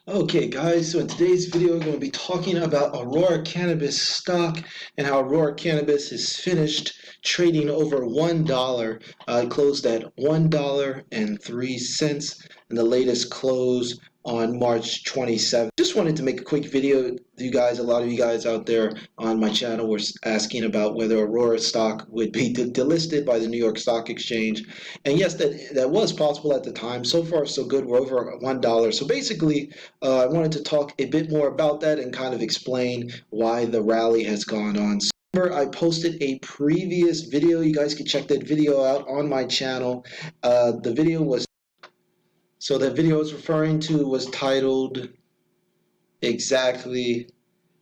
Okay guys, so in today's video we're going to be talking about Aurora Cannabis stock and how Aurora Cannabis is finished trading over $1. It closed at $1.03 and the latest close on March 27th. Just wanted to make a quick video with you guys. A lot of you guys out there on my channel were asking about whether Aurora stock would be delisted by the New York Stock Exchange. And yes, that was possible at the time. So far so good. We're over $1. So basically I wanted to talk a bit more about that and kind of explain why the rally has gone on. So remember, I posted a previous video. You guys can check that video out on my channel. The video was that video I was referring to was titled exactly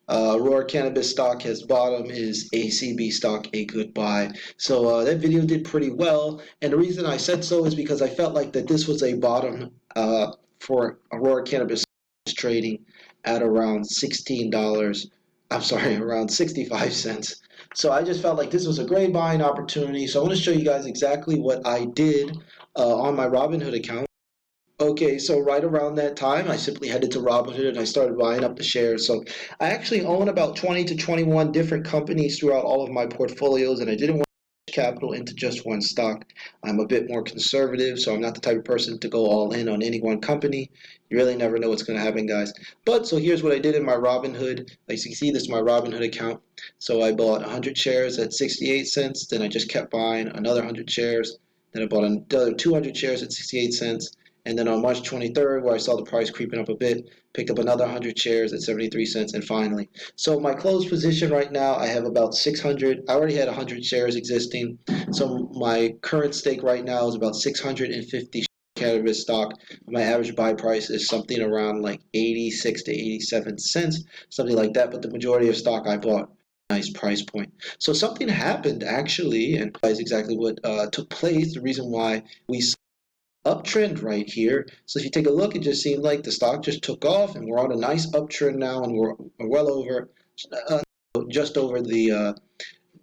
Aurora Cannabis stock has bottom, is ACB stock a good buy? So that video did pretty well, and the reason I said so is because I felt like that this was a bottom for Aurora Cannabis trading at around $16. I'm sorry, around 65 cents. So I just felt like this was a great buying opportunity. So I want to show you guys exactly what I did on my Robinhood account. Okay, so right around that time, I simply headed to Robinhood and I started buying up the shares. So I actually own about 20 to 21 different companies throughout all of my portfolios, and I didn't want to put capital into just one stock. I'm a bit more conservative, so I'm not the type of person to go all in on any one company. You really never know what's going to happen, guys. But so here's what I did in my Robinhood. As you can see, this is my Robinhood account. So I bought 100 shares at 68 cents. Then I just kept buying another 100 shares. Then I bought another 200 shares at 68 cents. And then on March 23rd, where I saw the price creeping up a bit, picked up another 100 shares at 73 cents. And finally, so my closed position right now, I have about 600. I already had 100 shares existing. So my current stake right now is about 650 cannabis stock. My average buy price is something around like 86 to 87 cents, something like that. But the majority of stock I bought, nice price point. So something happened actually, and that's exactly what took place. The reason why we uptrend right here. So if you take a look, it just seemed like the stock just took off, and we're on a nice uptrend now, and we're well over, just over the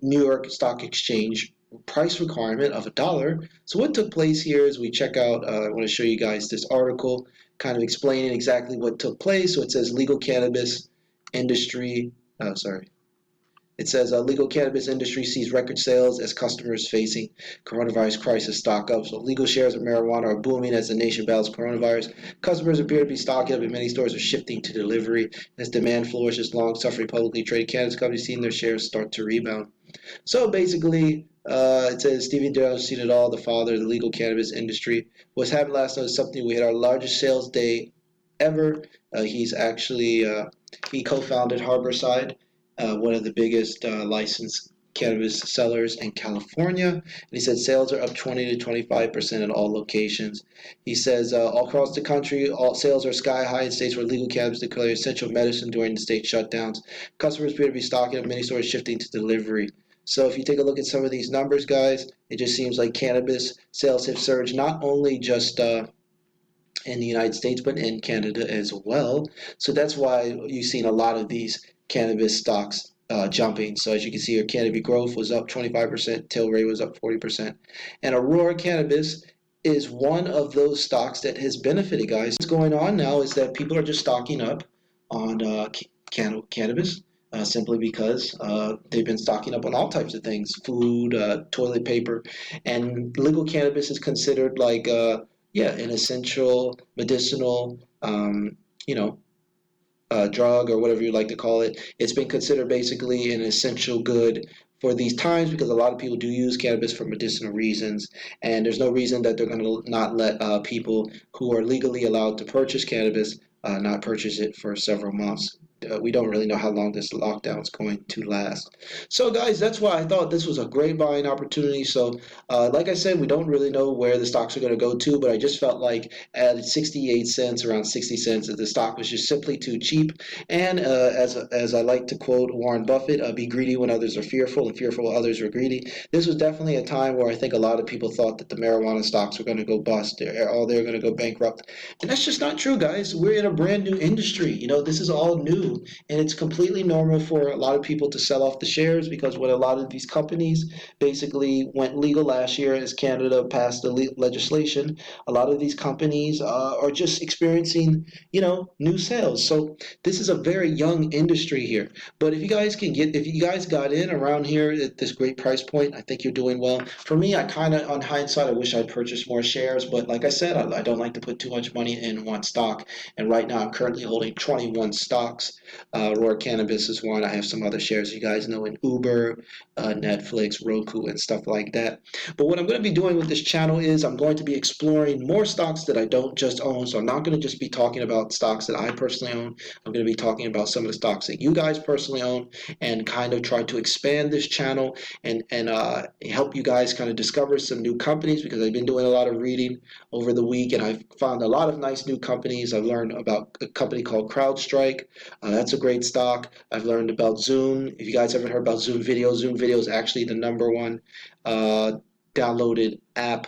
New York Stock Exchange price requirement of $1. So what took place here is we check out, I want to show you guys this article kind of explaining exactly what took place. So it says legal cannabis industry, it says legal cannabis industry sees record sales as customers facing coronavirus crisis stock up. So legal shares of marijuana are booming as the nation battles coronavirus. Customers appear to be stocking up, and many stores are shifting to delivery. As demand flourishes, long-suffering publicly traded cannabis companies seeing their shares start to rebound. So basically, it says Stephen Jones seen it all. The father of the legal cannabis industry. What's happened last night is something. We had our largest sales day ever. He's actually he co-founded Harborside, one of the biggest licensed cannabis sellers in California. And he said sales are up 20 to 25% in all locations. He says all across the country, all sales are sky high in states where legal cannabis declared essential medicine during the state shutdowns. Customers appear to be stocking up, many stores shifting to delivery. So if you take a look at some of these numbers, guys, it just seems like cannabis sales have surged not only just in the United States, but in Canada as well. So that's why you've seen a lot of these cannabis stocks jumping. So as you can see here, Canopy Growth was up 25%, Tilray was up 40%. And Aurora Cannabis is one of those stocks that has benefited, guys. What's going on now is that people are just stocking up on cannabis. Simply because they've been stocking up on all types of things, food, toilet paper, and legal cannabis is considered like an essential medicinal, you know, drug or whatever you like to call it. It's been considered basically an essential good for these times because a lot of people do use cannabis for medicinal reasons, and there's no reason that they're going to not let people who are legally allowed to purchase cannabis not purchase it for several months. We don't really know how long this lockdown is going to last. So, guys, that's why I thought this was a great buying opportunity. So, like I said, we don't really know where the stocks are going to go to, but I just felt like at 68 cents, around 60 cents, that the stock was just simply too cheap. And as I like to quote Warren Buffett, be greedy when others are fearful, and fearful when others are greedy. This was definitely a time where I think a lot of people thought that the marijuana stocks were going to go bust, they're going to go bankrupt. And that's just not true, guys. We're in a brand new industry. You know, this is all new. new, and it's completely normal for a lot of people to sell off the shares because when a lot of these companies basically went legal last year as Canada passed the legislation, a lot of these companies are just experiencing, new sales. So this is a very young industry here. But if you guys got in around here at this great price point, I think you're doing well. For me, I kind of, on hindsight, I wish I'd purchased more shares. But like I said, I don't like to put too much money in one stock. And right now, I'm currently holding 21 stocks. Aurora Cannabis is one. I have some other shares you guys know in Uber, Netflix, Roku, and stuff like that. But what I'm going to be doing with this channel is I'm going to be exploring more stocks that I don't just own. So I'm not going to just be talking about stocks that I personally own. I'm going to be talking about some of the stocks that you guys personally own and kind of try to expand this channel and help you guys kind of discover some new companies because I've been doing a lot of reading over the week and I've found a lot of nice new companies. I've learned about a company called CrowdStrike. That's a great stock. I've learned about Zoom. If you guys haven't heard about Zoom Video is actually the #1 downloaded app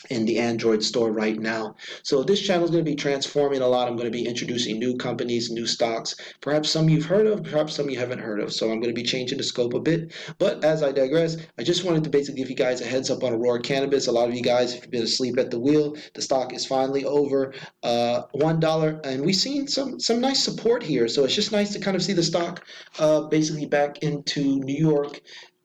in the Android store right now. So this channel is going to be transforming a lot. I'm going to be introducing new companies, new stocks, perhaps some you've heard of, perhaps some you haven't heard of. So I'm going to be changing the scope a bit. But as I digress, I just wanted to basically give you guys a heads up on Aurora Cannabis. A lot of you guys, if you've been asleep at the wheel, the stock is finally over $1, and we've seen some nice support here. So it's just nice to kind of see the stock basically back into New York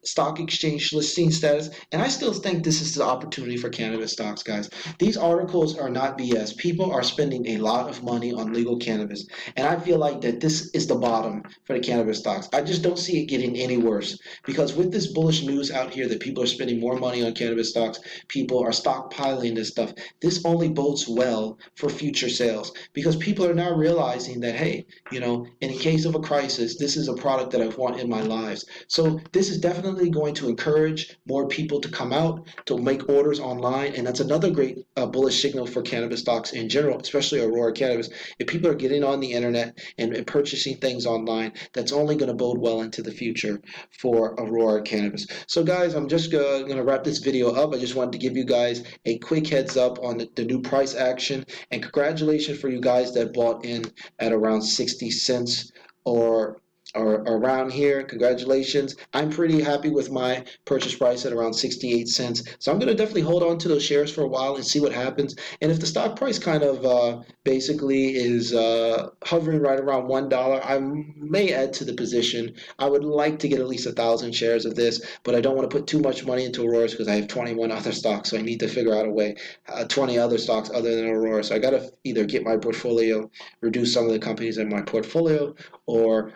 stock exchange listing status. And I still think this is the opportunity for cannabis stocks, guys. These articles are not BS. People are spending a lot of money on legal cannabis. And I feel like that this is the bottom for the cannabis stocks. I just don't see it getting any worse because with this bullish news out here that people are spending more money on cannabis stocks, people are stockpiling this stuff. This only bodes well for future sales because people are now realizing that, hey, in case of a crisis, this is a product that I want in my lives. So this is definitely going to encourage more people to come out to make orders online, and that's another great bullish signal for cannabis stocks in general, especially Aurora Cannabis. If people are getting on the internet and purchasing things online, that's only going to bode well into the future for Aurora Cannabis. So guys, I'm just going to wrap this video up. I just wanted to give you guys a quick heads up on the new price action, and congratulations for you guys that bought in at around 60 cents or around here. Congratulations. I'm pretty happy with my purchase price at around 68 cents. So I'm going to definitely hold on to those shares for a while and see what happens. And if the stock price kind of basically is hovering right around $1, I may add to the position. I would like to get at least 1,000 shares of this, but I don't want to put too much money into Aurora because I have 21 other stocks. So I need to figure out a way, 20 other stocks other than Aurora. So I got to either get my portfolio, reduce some of the companies in my portfolio, or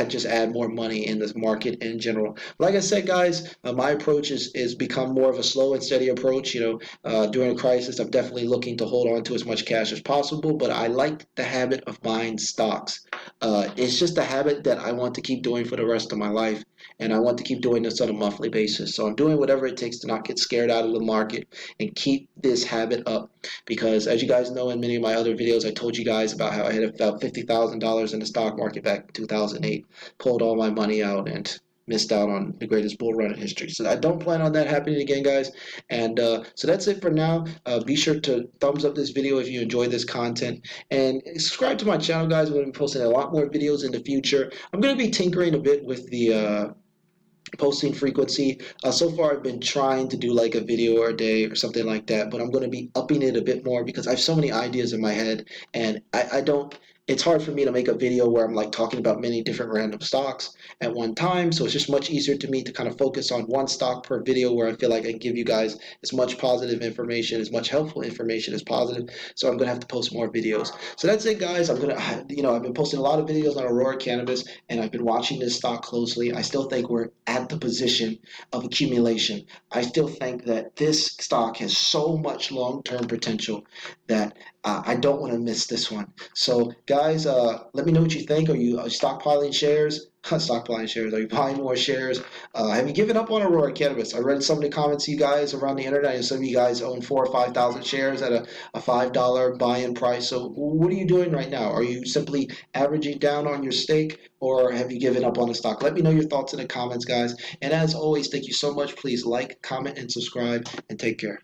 just add more money in this market in general. Like I said, guys, my approach is become more of a slow and steady approach. During a crisis, I'm definitely looking to hold on to as much cash as possible, but I like the habit of buying stocks. It's just a habit that I want to keep doing for the rest of my life, and I want to keep doing this on a monthly basis. So I'm doing whatever it takes to not get scared out of the market and keep this habit up, because as you guys know in many of my other videos, I told you guys about how I had about $50,000 in the stock market back in 2008, pulled all my money out and missed out on the greatest bull run in history. So I don't plan on that happening again, guys. And so that's it for now. Be sure to thumbs up this video if you enjoy this content, and subscribe to my channel, guys. I'm going to be posting a lot more videos in the future. I'm going to be tinkering a bit with the posting frequency. So far I've been trying to do like a video a day or something like that, but I'm going to be upping it a bit more because I have so many ideas in my head, and I don't, it's hard for me to make a video where I'm like talking about many different random stocks at one time. So it's just much easier to me to kind of focus on one stock per video where I feel like I can give you guys as much positive information, as much helpful information as positive. So I'm going to have to post more videos. So that's it, guys. I've been posting a lot of videos on Aurora Cannabis, and I've been watching this stock closely. I still think we're at the position of accumulation. I still think that this stock has so much long-term potential that I don't want to miss this one. So, guys, let me know what you think. Are you stockpiling shares? Stockpiling shares. Are you buying more shares? Have you given up on Aurora Cannabis? I read some of the comments you guys around the internet, and some of you guys own 4,000 or 5,000 shares at a $5 buy-in price. So, what are you doing right now? Are you simply averaging down on your stake, or have you given up on the stock? Let me know your thoughts in the comments, guys. And as always, thank you so much. Please like, comment, and subscribe, and take care.